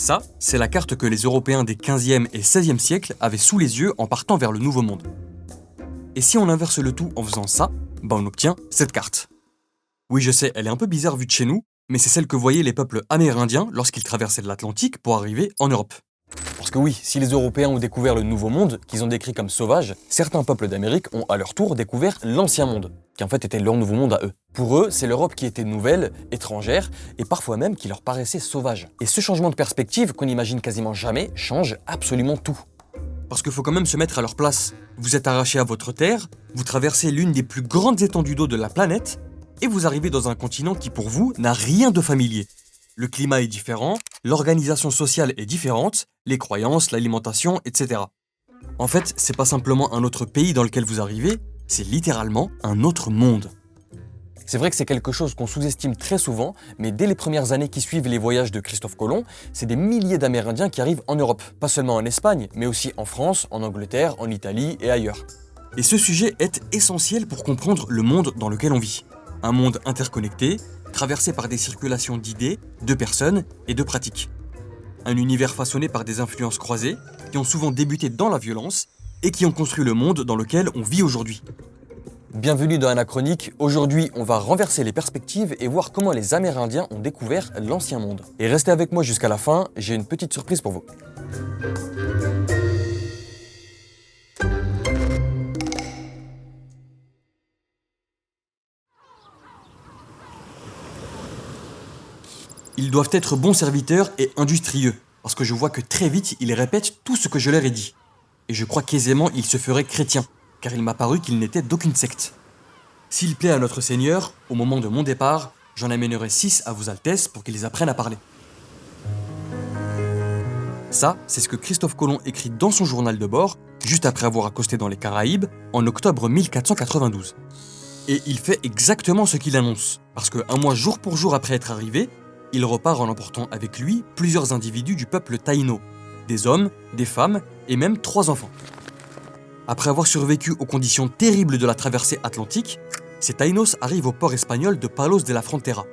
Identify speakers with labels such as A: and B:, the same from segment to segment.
A: Ça, c'est la carte que les Européens des 15e et 16e siècles avaient sous les yeux en partant vers le Nouveau Monde. Et si on inverse le tout en faisant ça, on obtient cette carte. Oui, je sais, elle est un peu bizarre vue de chez nous, mais c'est celle que voyaient les peuples amérindiens lorsqu'ils traversaient l'Atlantique pour arriver en Europe. Parce que oui, si les Européens ont découvert le Nouveau Monde, qu'ils ont décrit comme sauvage, certains peuples d'Amérique ont à leur tour découvert l'Ancien Monde, qui en fait était leur Nouveau Monde à eux. Pour eux, c'est l'Europe qui était nouvelle, étrangère, et parfois même qui leur paraissait sauvage. Et ce changement de perspective, qu'on n'imagine quasiment jamais, change absolument tout. Parce qu'il faut quand même se mettre à leur place. Vous êtes arraché à votre terre, vous traversez l'une des plus grandes étendues d'eau de la planète, et vous arrivez dans un continent qui pour vous n'a rien de familier. Le climat est différent, l'organisation sociale est différente, les croyances, l'alimentation, etc. En fait, c'est pas simplement un autre pays dans lequel vous arrivez, c'est littéralement un autre monde. C'est vrai que c'est quelque chose qu'on sous-estime très souvent, mais dès les premières années qui suivent les voyages de Christophe Colomb, c'est des milliers d'Amérindiens qui arrivent en Europe. Pas seulement en Espagne, mais aussi en France, en Angleterre, en Italie et ailleurs. Et ce sujet est essentiel pour comprendre le monde dans lequel on vit. Un monde interconnecté, traversé par des circulations d'idées, de personnes et de pratiques. Un univers façonné par des influences croisées, qui ont souvent débuté dans la violence et qui ont construit le monde dans lequel on vit aujourd'hui. Bienvenue dans Anachronique, aujourd'hui on va renverser les perspectives et voir comment les Amérindiens ont découvert l'Ancien Monde. Et restez avec moi jusqu'à la fin, j'ai une petite surprise pour vous. Ils doivent être bons serviteurs et industrieux, parce que je vois que très vite ils répètent tout ce que je leur ai dit. Et je crois qu'aisément ils se feraient chrétiens, car il m'a paru qu'ils n'étaient d'aucune secte. S'il plaît à notre Seigneur, au moment de mon départ, j'en amènerai 6 à vos Altesses pour qu'ils apprennent à parler. Ça, c'est ce que Christophe Colomb écrit dans son journal de bord, juste après avoir accosté dans les Caraïbes, en octobre 1492. Et il fait exactement ce qu'il annonce, parce qu'un mois jour pour jour après être arrivé, il repart en emportant avec lui plusieurs individus du peuple taïno, des hommes, des femmes et même 3 enfants. Après avoir survécu aux conditions terribles de la traversée atlantique, ces taïnos arrivent au port espagnol de Palos de la Frontera.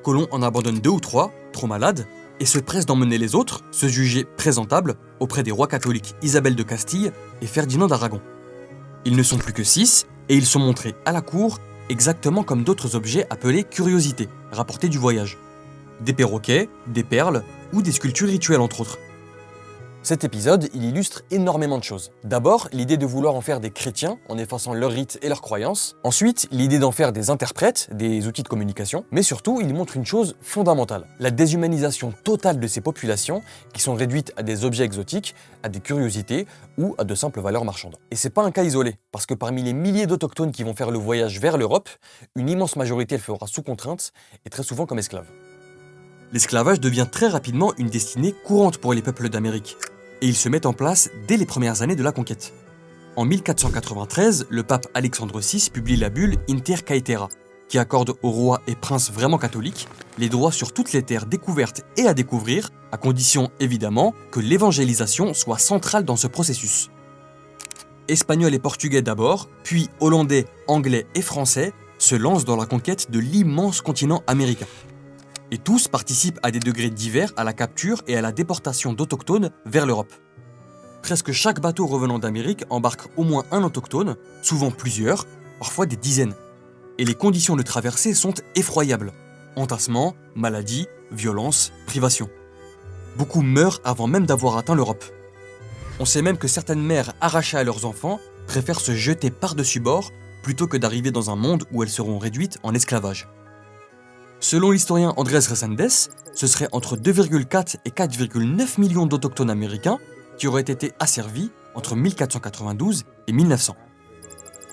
A: Colomb en abandonne 2 ou 3, trop malades, et se presse d'emmener les autres, se juger présentables, auprès des rois catholiques Isabelle de Castille et Ferdinand d'Aragon. Ils ne sont plus que 6, et ils sont montrés à la cour exactement comme d'autres objets appelés curiosités, rapportés du voyage. Des perroquets, des perles ou des sculptures rituelles entre autres. Cet épisode, il illustre énormément de choses. D'abord, l'idée de vouloir en faire des chrétiens, en effaçant leurs rites et leurs croyances. Ensuite, l'idée d'en faire des interprètes, des outils de communication. Mais surtout, il montre une chose fondamentale. La déshumanisation totale de ces populations, qui sont réduites à des objets exotiques, à des curiosités ou à de simples valeurs marchandes. Et c'est pas un cas isolé, parce que parmi les milliers d'autochtones qui vont faire le voyage vers l'Europe, une immense majorité le fera sous contrainte et très souvent comme esclave. L'esclavage devient très rapidement une destinée courante pour les peuples d'Amérique, et il se met en place dès les premières années de la conquête. En 1493, le pape Alexandre VI publie la bulle Inter Caetera, qui accorde aux rois et princes vraiment catholiques les droits sur toutes les terres découvertes et à découvrir, à condition évidemment que l'évangélisation soit centrale dans ce processus. Espagnols et portugais d'abord, puis hollandais, anglais et français se lancent dans la conquête de l'immense continent américain. Et tous participent à des degrés divers à la capture et à la déportation d'autochtones vers l'Europe. Presque chaque bateau revenant d'Amérique embarque au moins un autochtone, souvent plusieurs, parfois des dizaines. Et les conditions de traversée sont effroyables. Entassement, maladies, violences, privations. Beaucoup meurent avant même d'avoir atteint l'Europe. On sait même que certaines mères arrachées à leurs enfants préfèrent se jeter par-dessus bord plutôt que d'arriver dans un monde où elles seront réduites en esclavage. Selon l'historien Andrés Reséndez, ce serait entre 2,4 et 4,9 millions d'autochtones américains qui auraient été asservis entre 1492 et 1900.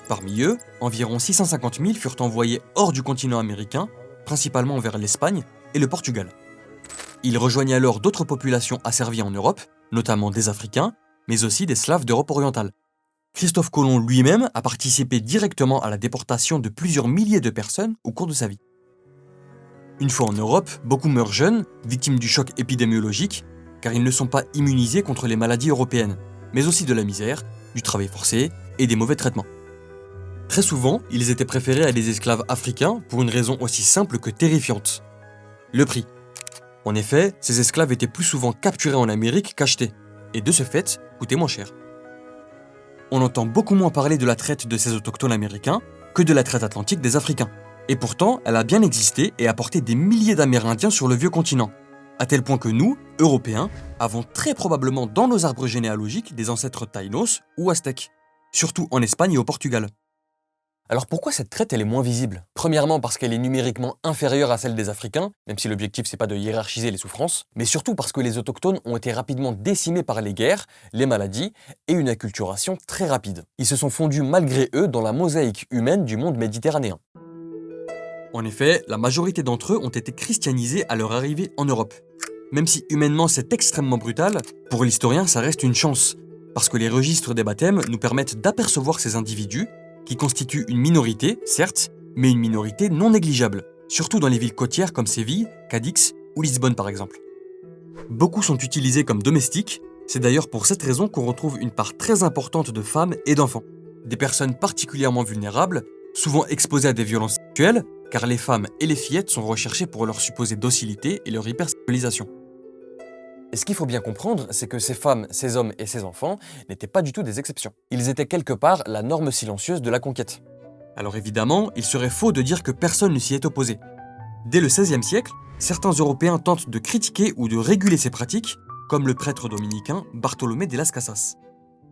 A: Parmi eux, environ 650 000 furent envoyés hors du continent américain, principalement vers l'Espagne et le Portugal. Ils rejoignent alors d'autres populations asservies en Europe, notamment des Africains, mais aussi des Slaves d'Europe orientale. Christophe Colomb lui-même a participé directement à la déportation de plusieurs milliers de personnes au cours de sa vie. Une fois en Europe, beaucoup meurent jeunes, victimes du choc épidémiologique, car ils ne sont pas immunisés contre les maladies européennes, mais aussi de la misère, du travail forcé et des mauvais traitements. Très souvent, ils étaient préférés à des esclaves africains pour une raison aussi simple que terrifiante. Le prix. En effet, ces esclaves étaient plus souvent capturés en Amérique qu'achetés, et de ce fait, coûtaient moins cher. On entend beaucoup moins parler de la traite de ces autochtones américains que de la traite atlantique des Africains. Et pourtant, elle a bien existé et apporté des milliers d'Amérindiens sur le vieux continent, à tel point que nous, Européens, avons très probablement dans nos arbres généalogiques des ancêtres taïnos ou aztèques, surtout en Espagne et au Portugal. Alors pourquoi cette traite elle est moins visible? Premièrement parce qu'elle est numériquement inférieure à celle des Africains, même si l'objectif c'est pas de hiérarchiser les souffrances, mais surtout parce que les autochtones ont été rapidement décimés par les guerres, les maladies et une acculturation très rapide. Ils se sont fondus malgré eux dans la mosaïque humaine du monde méditerranéen. En effet, la majorité d'entre eux ont été christianisés à leur arrivée en Europe. Même si humainement c'est extrêmement brutal, pour l'historien ça reste une chance, parce que les registres des baptêmes nous permettent d'apercevoir ces individus qui constituent une minorité, certes, mais une minorité non négligeable, surtout dans les villes côtières comme Séville, Cadix ou Lisbonne par exemple. Beaucoup sont utilisés comme domestiques, c'est d'ailleurs pour cette raison qu'on retrouve une part très importante de femmes et d'enfants. Des personnes particulièrement vulnérables, souvent exposées à des violences sexuelles, car les femmes et les fillettes sont recherchées pour leur supposée docilité et leur hypersexualisation. Et ce qu'il faut bien comprendre, c'est que ces femmes, ces hommes et ces enfants n'étaient pas du tout des exceptions. Ils étaient quelque part la norme silencieuse de la conquête. Alors évidemment, il serait faux de dire que personne ne s'y est opposé. Dès le XVIe siècle, certains Européens tentent de critiquer ou de réguler ces pratiques, comme le prêtre dominicain Bartolomé de las Casas.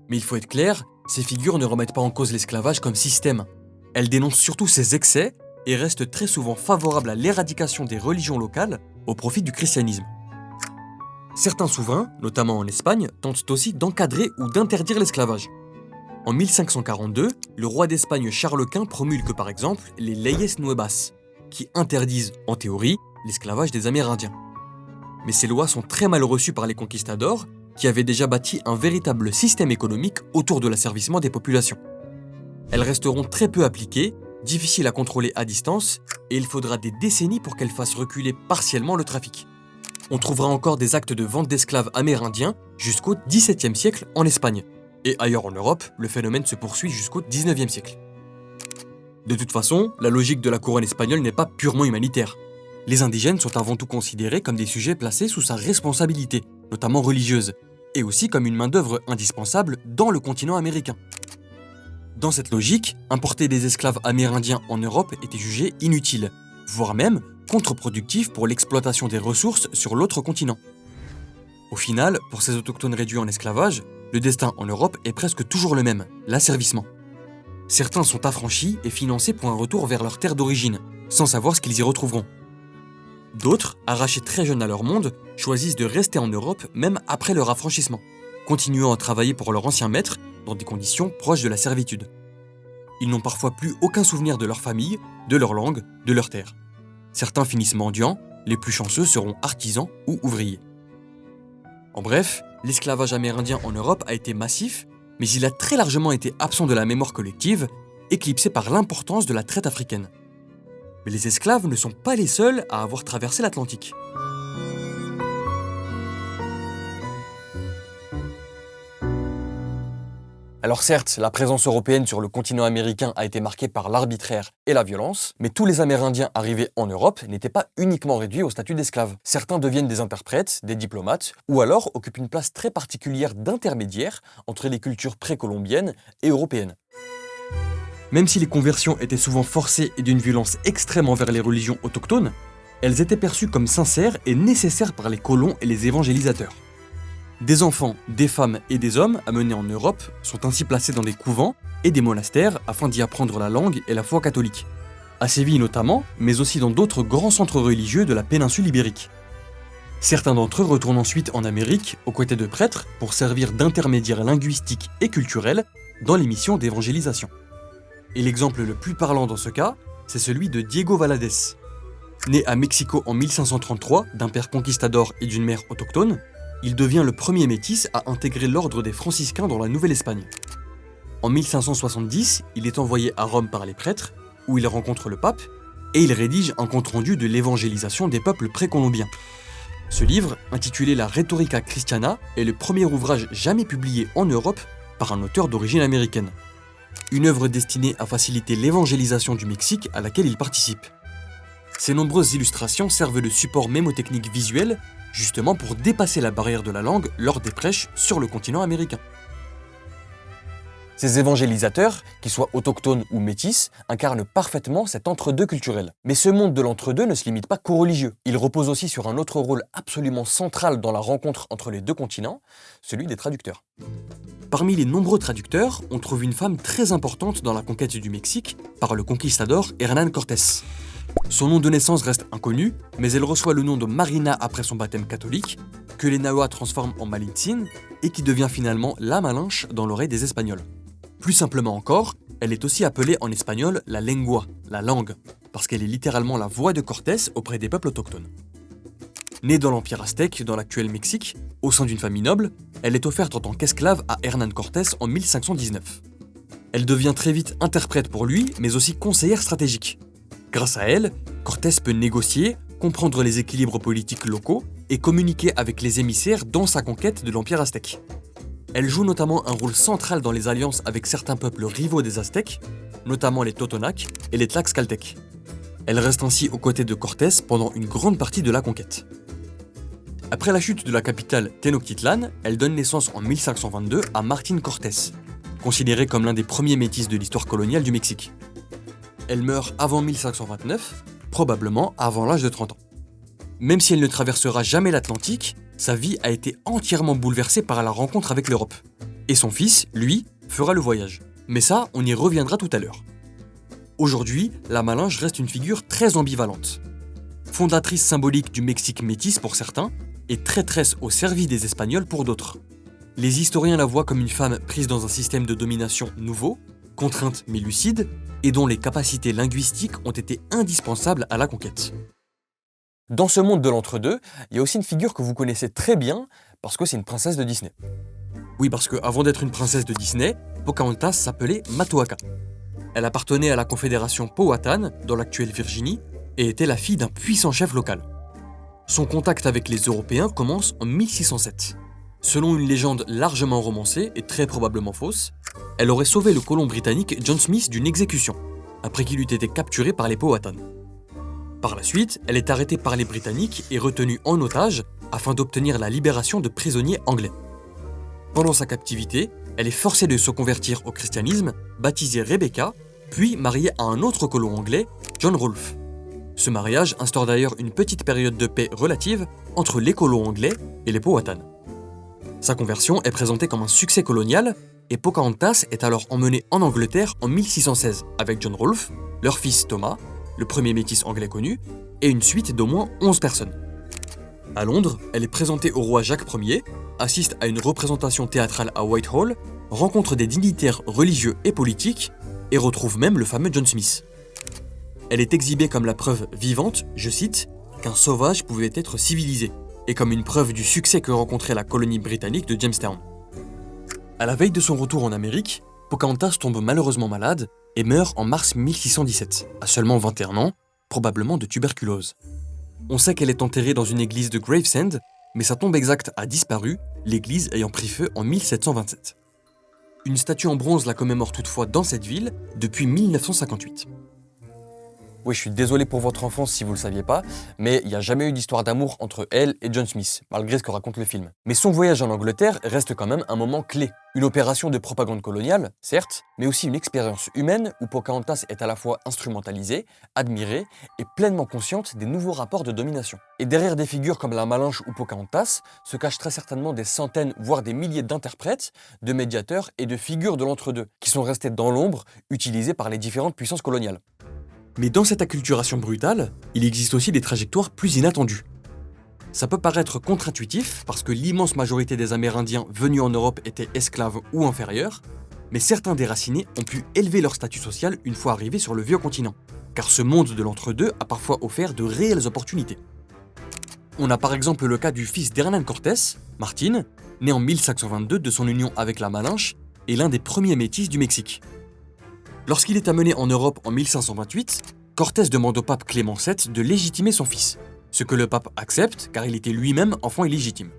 A: Mais il faut être clair, ces figures ne remettent pas en cause l'esclavage comme système. Elles dénoncent surtout ses excès et restent très souvent favorables à l'éradication des religions locales au profit du christianisme. Certains souverains, notamment en Espagne, tentent aussi d'encadrer ou d'interdire l'esclavage. En 1542, le roi d'Espagne Charles Quint promulgue par exemple les Leyes Nuevas, qui interdisent, en théorie, l'esclavage des Amérindiens. Mais ces lois sont très mal reçues par les conquistadors, qui avaient déjà bâti un véritable système économique autour de l'asservissement des populations. Elles resteront très peu appliquées, difficiles à contrôler à distance, et il faudra des décennies pour qu'elles fassent reculer partiellement le trafic. On trouvera encore des actes de vente d'esclaves amérindiens jusqu'au XVIIe siècle en Espagne. Et ailleurs en Europe, le phénomène se poursuit jusqu'au XIXe siècle. De toute façon, la logique de la couronne espagnole n'est pas purement humanitaire. Les indigènes sont avant tout considérés comme des sujets placés sous sa responsabilité, notamment religieuse, et aussi comme une main-d'œuvre indispensable dans le continent américain. Dans cette logique, importer des esclaves amérindiens en Europe était jugé inutile, voire même contre-productif pour l'exploitation des ressources sur l'autre continent. Au final, pour ces autochtones réduits en esclavage, le destin en Europe est presque toujours le même, l'asservissement. Certains sont affranchis et financés pour un retour vers leur terre d'origine, sans savoir ce qu'ils y retrouveront. D'autres, arrachés très jeunes à leur monde, choisissent de rester en Europe même après leur affranchissement, continuant à travailler pour leur ancien maître dans des conditions proches de la servitude. Ils n'ont parfois plus aucun souvenir de leur famille, de leur langue, de leur terre. Certains finissent mendiants, les plus chanceux seront artisans ou ouvriers. En bref, l'esclavage amérindien en Europe a été massif, mais il a très largement été absent de la mémoire collective, éclipsé par l'importance de la traite africaine. Mais les esclaves ne sont pas les seuls à avoir traversé l'Atlantique. Alors certes, la présence européenne sur le continent américain a été marquée par l'arbitraire et la violence, mais tous les Amérindiens arrivés en Europe n'étaient pas uniquement réduits au statut d'esclaves. Certains deviennent des interprètes, des diplomates, ou alors occupent une place très particulière d'intermédiaire entre les cultures précolombiennes et européennes. Même si les conversions étaient souvent forcées et d'une violence extrême envers les religions autochtones, elles étaient perçues comme sincères et nécessaires par les colons et les évangélisateurs. Des enfants, des femmes et des hommes amenés en Europe sont ainsi placés dans des couvents et des monastères afin d'y apprendre la langue et la foi catholique. À Séville notamment, mais aussi dans d'autres grands centres religieux de la péninsule ibérique. Certains d'entre eux retournent ensuite en Amérique aux côtés de prêtres pour servir d'intermédiaires linguistiques et culturels dans les missions d'évangélisation. Et l'exemple le plus parlant dans ce cas, c'est celui de Diego Valadez. Né à Mexico en 1533 d'un père conquistador et d'une mère autochtone, il devient le premier métis à intégrer l'ordre des franciscains dans la Nouvelle-Espagne. En 1570, il est envoyé à Rome par les prêtres, où il rencontre le pape, et il rédige un compte-rendu de l'évangélisation des peuples précolombiens. Ce livre, intitulé La Rhetorica Christiana, est le premier ouvrage jamais publié en Europe par un auteur d'origine américaine. Une œuvre destinée à faciliter l'évangélisation du Mexique à laquelle il participe. Ces nombreuses illustrations servent de support mémotechnique visuel, justement pour dépasser la barrière de la langue lors des prêches sur le continent américain. Ces évangélisateurs, qu'ils soient autochtones ou métis, incarnent parfaitement cet entre-deux culturel. Mais ce monde de l'entre-deux ne se limite pas qu'aux religieux. Il repose aussi sur un autre rôle absolument central dans la rencontre entre les deux continents, celui des traducteurs. Parmi les nombreux traducteurs, on trouve une femme très importante dans la conquête du Mexique par le conquistador Hernán Cortés. Son nom de naissance reste inconnu, mais elle reçoit le nom de Marina après son baptême catholique, que les Nahuas transforment en Malintzin et qui devient finalement la Malinche dans l'oreille des Espagnols. Plus simplement encore, elle est aussi appelée en espagnol la lengua, la langue, parce qu'elle est littéralement la voix de Cortés auprès des peuples autochtones. Née dans l'Empire aztèque, dans l'actuel Mexique, au sein d'une famille noble, elle est offerte en tant qu'esclave à Hernán Cortés en 1519. Elle devient très vite interprète pour lui, mais aussi conseillère stratégique. Grâce à elle, Cortés peut négocier, comprendre les équilibres politiques locaux et communiquer avec les émissaires dans sa conquête de l'Empire aztèque. Elle joue notamment un rôle central dans les alliances avec certains peuples rivaux des Aztèques, notamment les Totonacs et les Tlaxcaltèques. Elle reste ainsi aux côtés de Cortés pendant une grande partie de la conquête. Après la chute de la capitale Tenochtitlan, elle donne naissance en 1522 à Martín Cortés, considéré comme l'un des premiers métis de l'histoire coloniale du Mexique. Elle meurt avant 1529, probablement avant l'âge de 30 ans. Même si elle ne traversera jamais l'Atlantique, sa vie a été entièrement bouleversée par la rencontre avec l'Europe. Et son fils, lui, fera le voyage. Mais ça, on y reviendra tout à l'heure. Aujourd'hui, la Malinche reste une figure très ambivalente. Fondatrice symbolique du Mexique métis pour certains, et traîtresse au service des Espagnols pour d'autres. Les historiens la voient comme une femme prise dans un système de domination nouveau, contrainte mais lucide, et dont les capacités linguistiques ont été indispensables à la conquête. Dans ce monde de l'entre-deux, il y a aussi une figure que vous connaissez très bien, parce que c'est une princesse de Disney. Oui, parce qu'avant d'être une princesse de Disney, Pocahontas s'appelait Matoaka. Elle appartenait à la confédération Powhatan, dans l'actuelle Virginie, et était la fille d'un puissant chef local. Son contact avec les Européens commence en 1607. Selon une légende largement romancée et très probablement fausse, elle aurait sauvé le colon britannique John Smith d'une exécution, après qu'il eût été capturé par les Powhatan. Par la suite, elle est arrêtée par les Britanniques et retenue en otage afin d'obtenir la libération de prisonniers anglais. Pendant sa captivité, elle est forcée de se convertir au christianisme, baptisée Rebecca, puis mariée à un autre colon anglais, John Rolfe. Ce mariage instaure d'ailleurs une petite période de paix relative entre les colons anglais et les Powhatan. Sa conversion est présentée comme un succès colonial et Pocahontas est alors emmenée en Angleterre en 1616 avec John Rolfe, leur fils Thomas, le premier métis anglais connu, et une suite d'au moins 11 personnes. À Londres, elle est présentée au roi Jacques Ier, assiste à une représentation théâtrale à Whitehall, rencontre des dignitaires religieux et politiques, et retrouve même le fameux John Smith. Elle est exhibée comme la preuve vivante, je cite, qu'un sauvage pouvait être civilisé, et comme une preuve du succès que rencontrait la colonie britannique de Jamestown. À la veille de son retour en Amérique, Pocahontas tombe malheureusement malade et meurt en mars 1617, à seulement 21 ans, probablement de tuberculose. On sait qu'elle est enterrée dans une église de Gravesend, mais sa tombe exacte a disparu, l'église ayant pris feu en 1727. Une statue en bronze la commémore toutefois dans cette ville depuis 1958. Oui, je suis désolé pour votre enfance si vous le saviez pas, mais il n'y a jamais eu d'histoire d'amour entre elle et John Smith, malgré ce que raconte le film. Mais son voyage en Angleterre reste quand même un moment clé. Une opération de propagande coloniale, certes, mais aussi une expérience humaine où Pocahontas est à la fois instrumentalisée, admirée et pleinement consciente des nouveaux rapports de domination. Et derrière des figures comme la Malinche ou Pocahontas se cachent très certainement des centaines, voire des milliers d'interprètes, de médiateurs et de figures de l'entre-deux, qui sont restés dans l'ombre, utilisés par les différentes puissances coloniales. Mais dans cette acculturation brutale, il existe aussi des trajectoires plus inattendues. Ça peut paraître contre-intuitif parce que l'immense majorité des Amérindiens venus en Europe étaient esclaves ou inférieurs, mais certains déracinés ont pu élever leur statut social une fois arrivés sur le vieux continent, car ce monde de l'entre-deux a parfois offert de réelles opportunités. On a par exemple le cas du fils d'Hernán Cortés, Martín, né en 1522 de son union avec la Malinche, et l'un des premiers métis du Mexique. Lorsqu'il est amené en Europe en 1528, Cortés demande au pape Clément VII de légitimer son fils, ce que le pape accepte car il était lui-même enfant illégitime.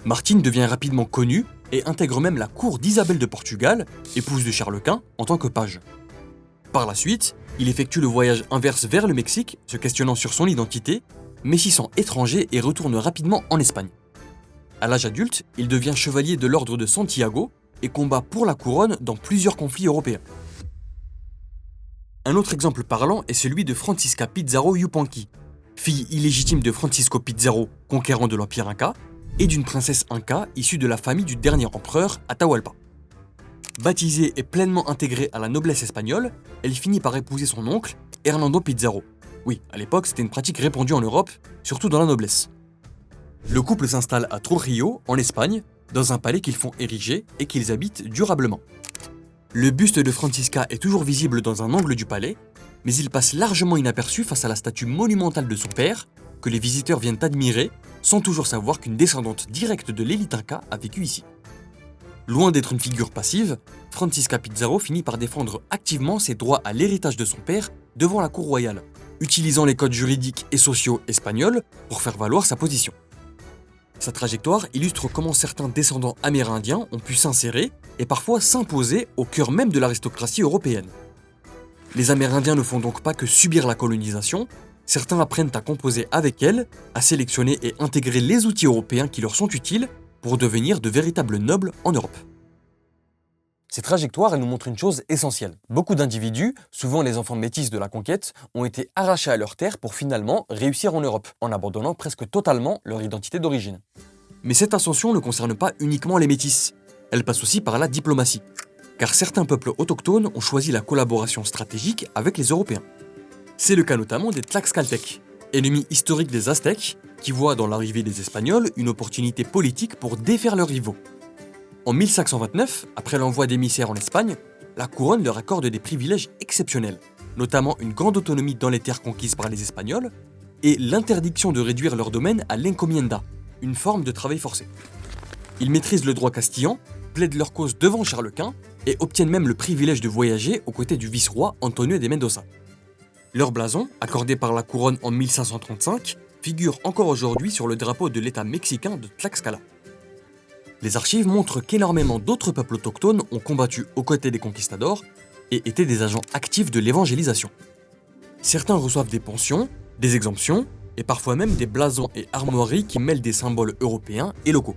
A: Martín devient rapidement connu et intègre même la cour d'Isabelle de Portugal, épouse de Charles Quint, en tant que page. Par la suite, il effectue le voyage inverse vers le Mexique, se questionnant sur son identité, mais s'y sent étranger et retourne rapidement en Espagne. À l'âge adulte, il devient chevalier de l'ordre de Santiago et combat pour la couronne dans plusieurs conflits européens. Un autre exemple parlant est celui de Francisca Pizarro Yupanqui, fille illégitime de Francisco Pizarro, conquérant de l'Empire Inca, et d'une princesse Inca issue de la famille du dernier empereur Atahualpa. Baptisée et pleinement intégrée à la noblesse espagnole, elle finit par épouser son oncle, Hernando Pizarro. Oui, à l'époque, c'était une pratique répandue en Europe, surtout dans la noblesse. Le couple s'installe à Trujillo, en Espagne, dans un palais qu'ils font ériger et qu'ils habitent durablement. Le buste de Francisca est toujours visible dans un angle du palais, mais il passe largement inaperçu face à la statue monumentale de son père, que les visiteurs viennent admirer, sans toujours savoir qu'une descendante directe de l'élite Inca a vécu ici. Loin d'être une figure passive, Francisca Pizarro finit par défendre activement ses droits à l'héritage de son père devant la cour royale, utilisant les codes juridiques et sociaux espagnols pour faire valoir sa position. Sa trajectoire illustre comment certains descendants amérindiens ont pu s'insérer et parfois s'imposer au cœur même de l'aristocratie européenne. Les Amérindiens ne font donc pas que subir la colonisation, certains apprennent à composer avec elle, à sélectionner et intégrer les outils européens qui leur sont utiles pour devenir de véritables nobles en Europe. Ces trajectoires, elles nous montrent une chose essentielle. Beaucoup d'individus, souvent les enfants métis de la conquête, ont été arrachés à leur terre pour finalement réussir en Europe, en abandonnant presque totalement leur identité d'origine. Mais cette ascension ne concerne pas uniquement les métis, elle passe aussi par la diplomatie, car certains peuples autochtones ont choisi la collaboration stratégique avec les Européens. C'est le cas notamment des Tlaxcaltèques, ennemis historiques des Aztèques, qui voient dans l'arrivée des Espagnols une opportunité politique pour défaire leurs rivaux. En 1529, après l'envoi d'émissaires en Espagne, la couronne leur accorde des privilèges exceptionnels, notamment une grande autonomie dans les terres conquises par les Espagnols et l'interdiction de réduire leur domaine à l'encomienda, une forme de travail forcé. Ils maîtrisent le droit castillan, plaident leur cause devant Charles Quint et obtiennent même le privilège de voyager aux côtés du vice-roi Antonio de Mendoza. Leur blason, accordé par la couronne en 1535, figure encore aujourd'hui sur le drapeau de l'État mexicain de Tlaxcala. Les archives montrent qu'énormément d'autres peuples autochtones ont combattu aux côtés des conquistadors et étaient des agents actifs de l'évangélisation. Certains reçoivent des pensions, des exemptions et parfois même des blasons et armoiries qui mêlent des symboles européens et locaux.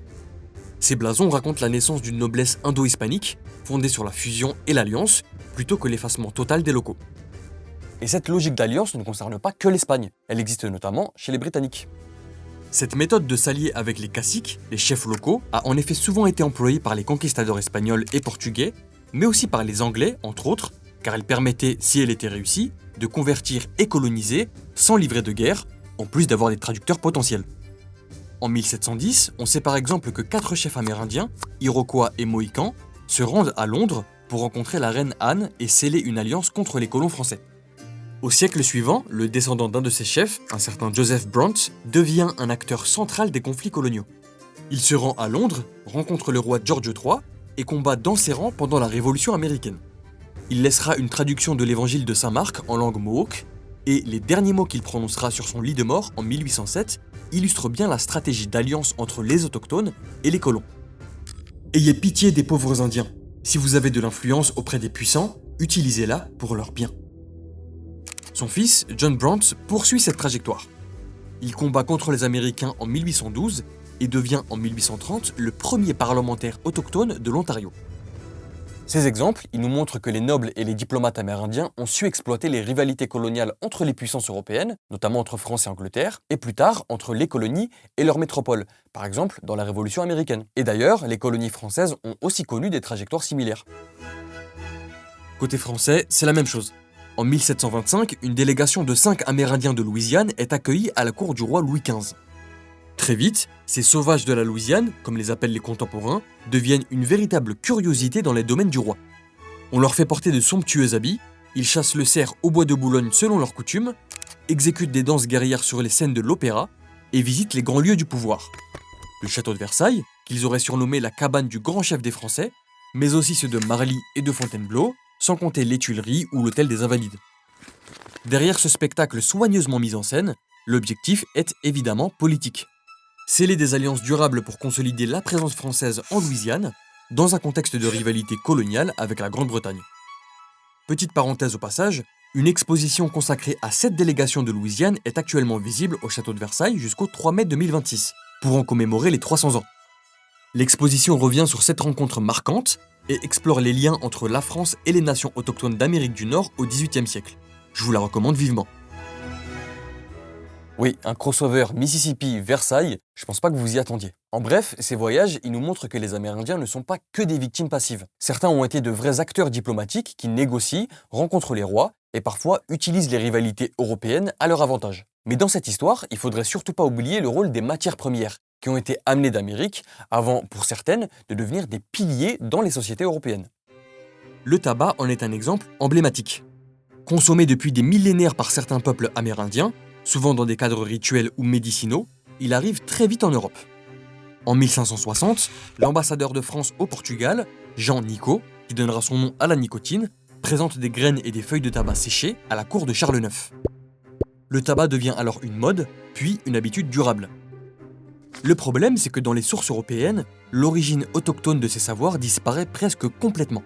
A: Ces blasons racontent la naissance d'une noblesse indo-hispanique fondée sur la fusion et l'alliance plutôt que l'effacement total des locaux. Et cette logique d'alliance ne concerne pas que l'Espagne, elle existe notamment chez les Britanniques. Cette méthode de s'allier avec les caciques, les chefs locaux, a en effet souvent été employée par les conquistadors espagnols et portugais, mais aussi par les Anglais, entre autres, car elle permettait, si elle était réussie, de convertir et coloniser sans livrer de guerre, en plus d'avoir des traducteurs potentiels. En 1710, on sait par exemple que 4 chefs amérindiens, Iroquois et Mohicans, se rendent à Londres pour rencontrer la reine Anne et sceller une alliance contre les colons français. Au siècle suivant, le descendant d'un de ces chefs, un certain Joseph Brant, devient un acteur central des conflits coloniaux. Il se rend à Londres, rencontre le roi George III et combat dans ses rangs pendant la Révolution américaine. Il laissera une traduction de l'évangile de Saint Marc en langue mohawk, et les derniers mots qu'il prononcera sur son lit de mort en 1807 illustrent bien la stratégie d'alliance entre les autochtones et les colons. Ayez pitié des pauvres Indiens. Si vous avez de l'influence auprès des puissants, utilisez-la pour leur bien. Son fils, John Brant, poursuit cette trajectoire. Il combat contre les Américains en 1812 et devient en 1830 le premier parlementaire autochtone de l'Ontario. Ces exemples, ils nous montrent que les nobles et les diplomates amérindiens ont su exploiter les rivalités coloniales entre les puissances européennes, notamment entre France et Angleterre, et plus tard entre les colonies et leurs métropoles, par exemple dans la Révolution américaine. Et d'ailleurs, les colonies françaises ont aussi connu des trajectoires similaires. Côté français, c'est la même chose. En 1725, une délégation de 5 Amérindiens de Louisiane est accueillie à la cour du roi Louis XV. Très vite, ces sauvages de la Louisiane, comme les appellent les contemporains, deviennent une véritable curiosité dans les domaines du roi. On leur fait porter de somptueux habits, ils chassent le cerf au bois de Boulogne selon leurs coutumes, exécutent des danses guerrières sur les scènes de l'opéra et visitent les grands lieux du pouvoir. Le château de Versailles, qu'ils auraient surnommé la cabane du grand chef des Français, mais aussi ceux de Marly et de Fontainebleau, sans compter les Tuileries ou l'hôtel des Invalides. Derrière ce spectacle soigneusement mis en scène, l'objectif est évidemment politique. Sceller des alliances durables pour consolider la présence française en Louisiane, dans un contexte de rivalité coloniale avec la Grande-Bretagne. Petite parenthèse au passage, une exposition consacrée à cette délégation de Louisiane est actuellement visible au château de Versailles jusqu'au 3 mai 2026, pour en commémorer les 300 ans. L'exposition revient sur cette rencontre marquante et explore les liens entre la France et les nations autochtones d'Amérique du Nord au XVIIIe siècle. Je vous la recommande vivement. Oui, un crossover Mississippi-Versailles, je pense pas que vous y attendiez. En bref, ces voyages, ils nous montrent que les Amérindiens ne sont pas que des victimes passives. Certains ont été de vrais acteurs diplomatiques qui négocient, rencontrent les rois et parfois utilisent les rivalités européennes à leur avantage. Mais dans cette histoire, il faudrait surtout pas oublier le rôle des matières premières qui ont été amenées d'Amérique avant, pour certaines, de devenir des piliers dans les sociétés européennes. Le tabac en est un exemple emblématique. Consommé depuis des millénaires par certains peuples amérindiens, souvent dans des cadres rituels ou médicinaux, il arrive très vite en Europe. En 1560, l'ambassadeur de France au Portugal, Jean Nicot, qui donnera son nom à la nicotine, présente des graines et des feuilles de tabac séchées à la cour de Charles IX. Le tabac devient alors une mode, puis une habitude durable. Le problème, c'est que dans les sources européennes, l'origine autochtone de ces savoirs disparaît presque complètement.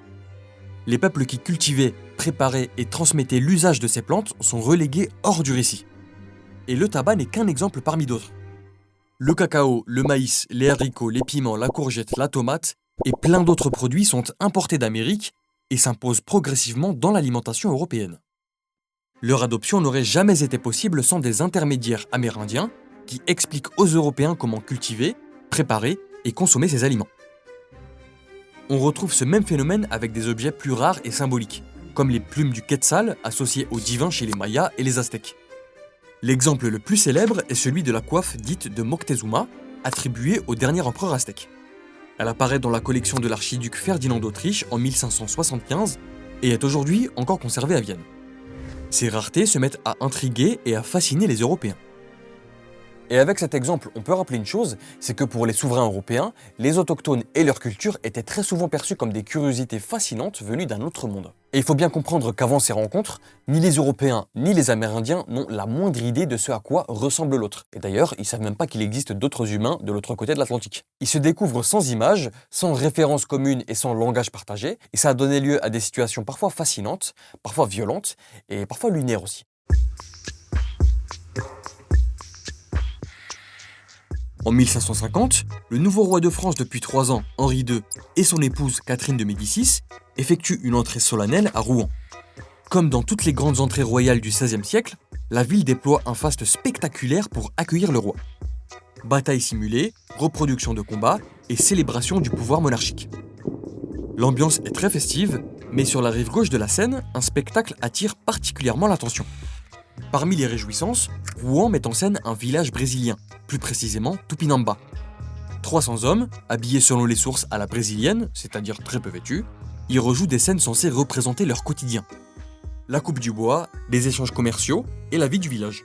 A: Les peuples qui cultivaient, préparaient et transmettaient l'usage de ces plantes sont relégués hors du récit. Et le tabac n'est qu'un exemple parmi d'autres. Le cacao, le maïs, les haricots, les piments, la courgette, la tomate et plein d'autres produits sont importés d'Amérique et s'imposent progressivement dans l'alimentation européenne. Leur adoption n'aurait jamais été possible sans des intermédiaires amérindiens qui expliquent aux Européens comment cultiver, préparer et consommer ces aliments. On retrouve ce même phénomène avec des objets plus rares et symboliques, comme les plumes du Quetzal associées aux divins chez les Mayas et les Aztèques. L'exemple le plus célèbre est celui de la coiffe dite de Moctezuma, attribuée au dernier empereur aztèque. Elle apparaît dans la collection de l'archiduc Ferdinand d'Autriche en 1575 et est aujourd'hui encore conservée à Vienne. Ces raretés se mettent à intriguer et à fasciner les Européens. Et avec cet exemple, on peut rappeler une chose, c'est que pour les souverains européens, les autochtones et leur culture étaient très souvent perçus comme des curiosités fascinantes venues d'un autre monde. Et il faut bien comprendre qu'avant ces rencontres, ni les Européens ni les Amérindiens n'ont la moindre idée de ce à quoi ressemble l'autre. Et d'ailleurs, ils savent même pas qu'il existe d'autres humains de l'autre côté de l'Atlantique. Ils se découvrent sans images, sans références communes et sans langage partagé, et ça a donné lieu à des situations parfois fascinantes, parfois violentes, et parfois lunaires aussi. En 1550, le nouveau roi de France depuis 3 ans, Henri II, et son épouse Catherine de Médicis effectuent une entrée solennelle à Rouen. Comme dans toutes les grandes entrées royales du XVIe siècle, la ville déploie un faste spectaculaire pour accueillir le roi. Batailles simulées, reproductions de combats et célébration du pouvoir monarchique. L'ambiance est très festive, mais sur la rive gauche de la Seine, un spectacle attire particulièrement l'attention. Parmi les réjouissances, Rouen met en scène un village brésilien, plus précisément Tupinamba. 300 hommes, habillés selon les sources à la brésilienne, c'est-à-dire très peu vêtus, y rejouent des scènes censées représenter leur quotidien. La coupe du bois, les échanges commerciaux et la vie du village.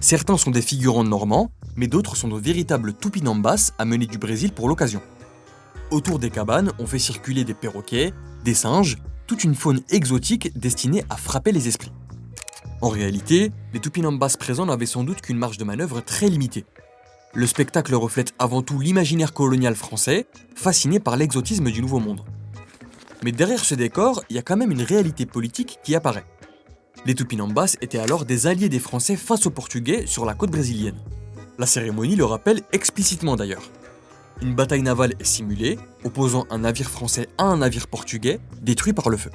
A: Certains sont des figurants normands, mais d'autres sont de véritables Tupinambas amenés du Brésil pour l'occasion. Autour des cabanes, on fait circuler des perroquets, des singes, toute une faune exotique destinée à frapper les esprits. En réalité, les Tupinambas présents n'avaient sans doute qu'une marge de manœuvre très limitée. Le spectacle reflète avant tout l'imaginaire colonial français, fasciné par l'exotisme du Nouveau Monde. Mais derrière ce décor, il y a quand même une réalité politique qui apparaît. Les Tupinambas étaient alors des alliés des Français face aux Portugais sur la côte brésilienne. La cérémonie le rappelle explicitement d'ailleurs. Une bataille navale est simulée, opposant un navire français à un navire portugais, détruit par le feu.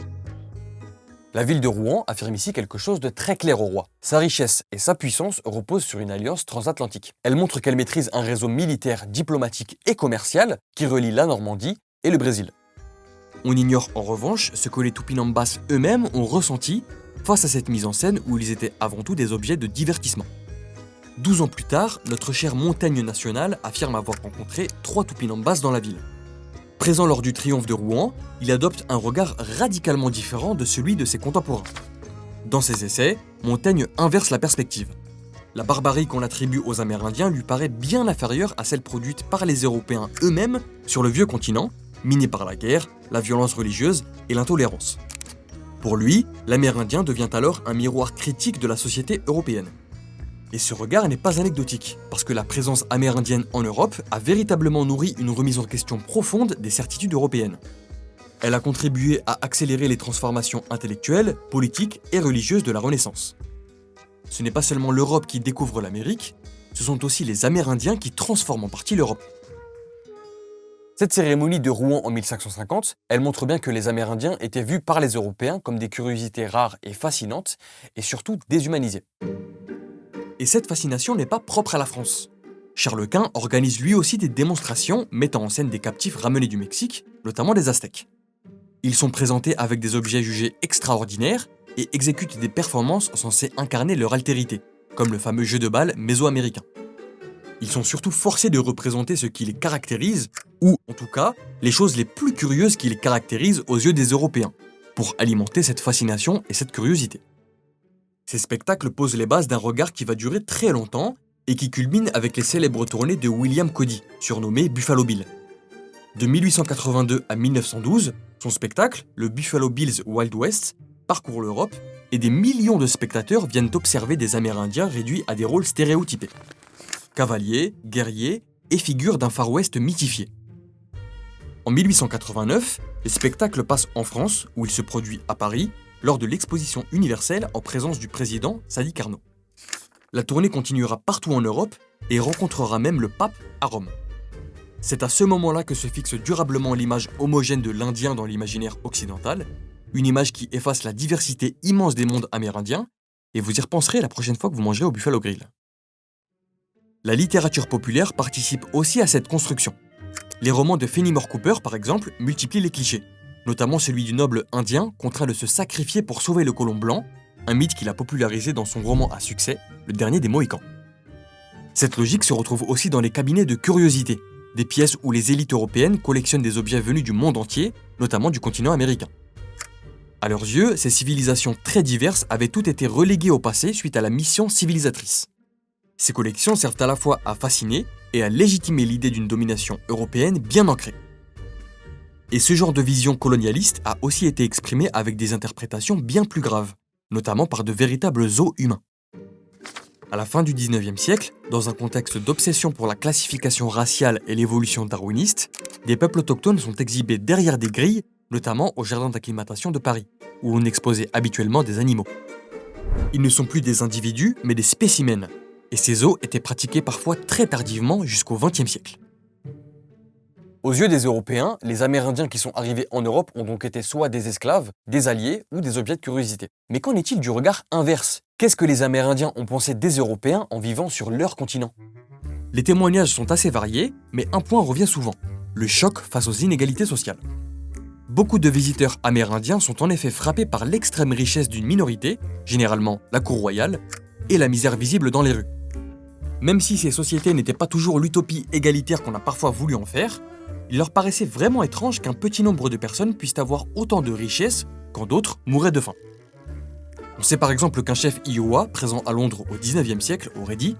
A: La ville de Rouen affirme ici quelque chose de très clair au roi. Sa richesse et sa puissance reposent sur une alliance transatlantique. Elle montre qu'elle maîtrise un réseau militaire, diplomatique et commercial qui relie la Normandie et le Brésil. On ignore en revanche ce que les Tupinambas eux-mêmes ont ressenti face à cette mise en scène où ils étaient avant tout des objets de divertissement. 12 ans plus tard, notre cher Montaigne national affirme avoir rencontré 3 Tupinambas dans la ville. Présent lors du triomphe de Rouen, il adopte un regard radicalement différent de celui de ses contemporains. Dans ses essais, Montaigne inverse la perspective. La barbarie qu'on attribue aux Amérindiens lui paraît bien inférieure à celle produite par les Européens eux-mêmes sur le vieux continent, miné par la guerre, la violence religieuse et l'intolérance. Pour lui, l'Amérindien devient alors un miroir critique de la société européenne. Et ce regard n'est pas anecdotique, parce que la présence amérindienne en Europe a véritablement nourri une remise en question profonde des certitudes européennes. Elle a contribué à accélérer les transformations intellectuelles, politiques et religieuses de la Renaissance. Ce n'est pas seulement l'Europe qui découvre l'Amérique, ce sont aussi les Amérindiens qui transforment en partie l'Europe. Cette cérémonie de Rouen en 1550, elle montre bien que les Amérindiens étaient vus par les Européens comme des curiosités rares et fascinantes, et surtout déshumanisées. Et cette fascination n'est pas propre à la France. Charles Quint organise lui aussi des démonstrations mettant en scène des captifs ramenés du Mexique, notamment des Aztèques. Ils sont présentés avec des objets jugés extraordinaires et exécutent des performances censées incarner leur altérité, comme le fameux jeu de balle mésoaméricain. Ils sont surtout forcés de représenter ce qui les caractérise, ou en tout cas, les choses les plus curieuses qui les caractérisent aux yeux des Européens, pour alimenter cette fascination et cette curiosité. Ces spectacles posent les bases d'un regard qui va durer très longtemps et qui culmine avec les célèbres tournées de William Cody, surnommé Buffalo Bill. De 1882 à 1912, son spectacle, le Buffalo Bill's Wild West, parcourt l'Europe et des millions de spectateurs viennent observer des Amérindiens réduits à des rôles stéréotypés. Cavaliers, guerriers et figures d'un Far West mythifié. En 1889, le spectacle passe en France, où il se produit à Paris, lors de l'exposition universelle en présence du président Sadi Carnot. La tournée continuera partout en Europe et rencontrera même le pape à Rome. C'est à ce moment-là que se fixe durablement l'image homogène de l'Indien dans l'imaginaire occidental, une image qui efface la diversité immense des mondes amérindiens, et vous y repenserez la prochaine fois que vous mangerez au Buffalo Grill. La littérature populaire participe aussi à cette construction. Les romans de Fenimore Cooper, par exemple, multiplient les clichés, notamment celui du noble indien contraint de se sacrifier pour sauver le colon blanc, un mythe qu'il a popularisé dans son roman à succès, Le Dernier des Mohicans. Cette logique se retrouve aussi dans les cabinets de curiosité, des pièces où les élites européennes collectionnent des objets venus du monde entier, notamment du continent américain. À leurs yeux, ces civilisations très diverses avaient toutes été reléguées au passé suite à la mission civilisatrice. Ces collections servent à la fois à fasciner et à légitimer l'idée d'une domination européenne bien ancrée. Et ce genre de vision colonialiste a aussi été exprimé avec des interprétations bien plus graves, notamment par de véritables zoos humains. À la fin du XIXe siècle, dans un contexte d'obsession pour la classification raciale et l'évolution darwiniste, des peuples autochtones sont exhibés derrière des grilles, notamment au jardin d'acclimatation de Paris, où on exposait habituellement des animaux. Ils ne sont plus des individus, mais des spécimens, et ces zoos étaient pratiqués parfois très tardivement jusqu'au XXe siècle. Aux yeux des Européens, les Amérindiens qui sont arrivés en Europe ont donc été soit des esclaves, des alliés ou des objets de curiosité. Mais qu'en est-il du regard inverse ? Qu'est-ce que les Amérindiens ont pensé des Européens en vivant sur leur continent ? Les témoignages sont assez variés, mais un point revient souvent, le choc face aux inégalités sociales. Beaucoup de visiteurs amérindiens sont en effet frappés par l'extrême richesse d'une minorité, généralement la cour royale, et la misère visible dans les rues. Même si ces sociétés n'étaient pas toujours l'utopie égalitaire qu'on a parfois voulu en faire, il leur paraissait vraiment étrange qu'un petit nombre de personnes puissent avoir autant de richesses quand d'autres mouraient de faim. On sait par exemple qu'un chef Iowa, présent à Londres au XIXe siècle, aurait dit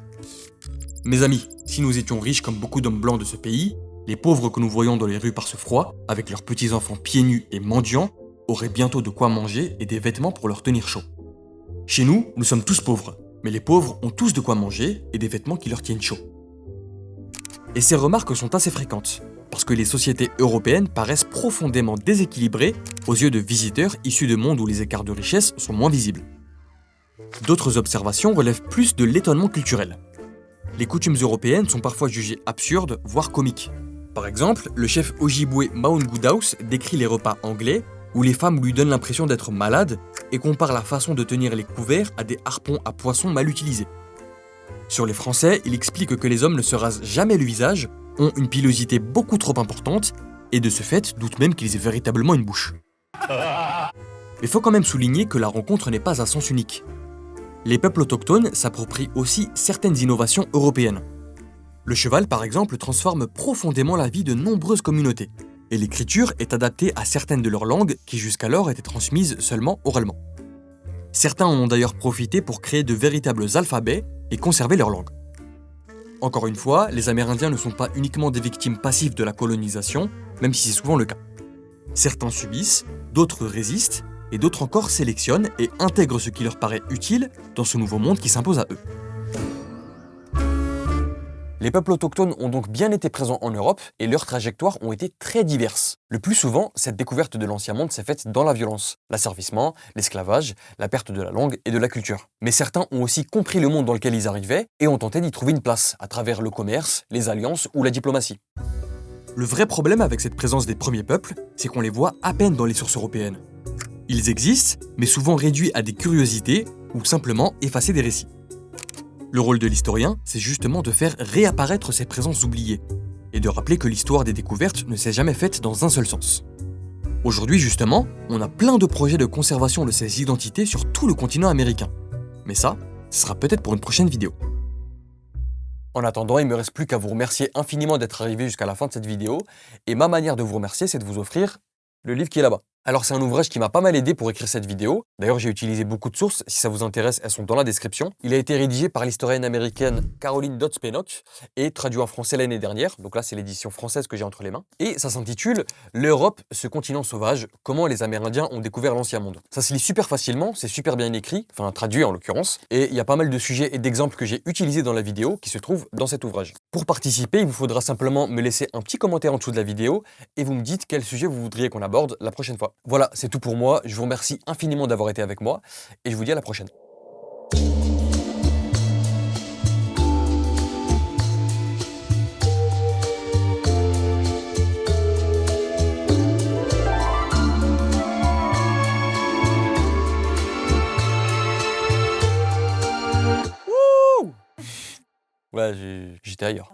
A: « Mes amis, si nous étions riches comme beaucoup d'hommes blancs de ce pays, les pauvres que nous voyons dans les rues par ce froid, avec leurs petits-enfants pieds nus et mendiants, auraient bientôt de quoi manger et des vêtements pour leur tenir chaud. Chez nous, nous sommes tous pauvres, mais les pauvres ont tous de quoi manger et des vêtements qui leur tiennent chaud. » Et ces remarques sont assez fréquentes, parce que les sociétés européennes paraissent profondément déséquilibrées aux yeux de visiteurs issus de mondes où les écarts de richesse sont moins visibles. D'autres observations relèvent plus de l'étonnement culturel. Les coutumes européennes sont parfois jugées absurdes, voire comiques. Par exemple, le chef Ojibwe Maungu Daus décrit les repas anglais où les femmes lui donnent l'impression d'être malades et compare la façon de tenir les couverts à des harpons à poissons mal utilisés. Sur les Français, il explique que les hommes ne se rasent jamais le visage, ont une pilosité beaucoup trop importante et de ce fait doutent même qu'ils aient véritablement une bouche. Mais faut quand même souligner que la rencontre n'est pas à sens unique. Les peuples autochtones s'approprient aussi certaines innovations européennes. Le cheval, par exemple, transforme profondément la vie de nombreuses communautés, et l'écriture est adaptée à certaines de leurs langues qui jusqu'alors étaient transmises seulement oralement. Certains en ont d'ailleurs profité pour créer de véritables alphabets et conserver leur langue. Encore une fois, les Amérindiens ne sont pas uniquement des victimes passives de la colonisation, même si c'est souvent le cas. Certains subissent, d'autres résistent, et d'autres encore sélectionnent et intègrent ce qui leur paraît utile dans ce nouveau monde qui s'impose à eux. Les peuples autochtones ont donc bien été présents en Europe et leurs trajectoires ont été très diverses. Le plus souvent, cette découverte de l'Ancien Monde s'est faite dans la violence, l'asservissement, l'esclavage, la perte de la langue et de la culture. Mais certains ont aussi compris le monde dans lequel ils arrivaient et ont tenté d'y trouver une place à travers le commerce, les alliances ou la diplomatie. Le vrai problème avec cette présence des premiers peuples, c'est qu'on les voit à peine dans les sources européennes. Ils existent, mais souvent réduits à des curiosités ou simplement effacés des récits. Le rôle de l'historien, c'est justement de faire réapparaître ces présences oubliées et de rappeler que l'histoire des découvertes ne s'est jamais faite dans un seul sens. Aujourd'hui, justement, on a plein de projets de conservation de ces identités sur tout le continent américain. Mais ça, ce sera peut-être pour une prochaine vidéo. En attendant, il ne me reste plus qu'à vous remercier infiniment d'être arrivé jusqu'à la fin de cette vidéo, et ma manière de vous remercier, c'est de vous offrir le livre qui est là-bas. Alors c'est un ouvrage qui m'a pas mal aidé pour écrire cette vidéo. D'ailleurs j'ai utilisé beaucoup de sources, si ça vous intéresse, elles sont dans la description. Il a été rédigé par l'historienne américaine Caroline Dodds Pennock et traduit en français l'année dernière. Donc là c'est l'édition française que j'ai entre les mains. Et ça s'intitule « L'Europe, ce continent sauvage, comment les Amérindiens ont découvert l'Ancien Monde ». Ça se lit super facilement, c'est super bien écrit, enfin traduit en l'occurrence. Et il y a pas mal de sujets et d'exemples que j'ai utilisés dans la vidéo qui se trouvent dans cet ouvrage. Pour participer, il vous faudra simplement me laisser un petit commentaire en dessous de la vidéo et vous me dites quel sujet vous voudriez qu'on aborde la prochaine fois. Voilà, c'est tout pour moi. Je vous remercie infiniment d'avoir été avec moi et je vous dis à la prochaine. Wouh! Ouais, j'étais ailleurs.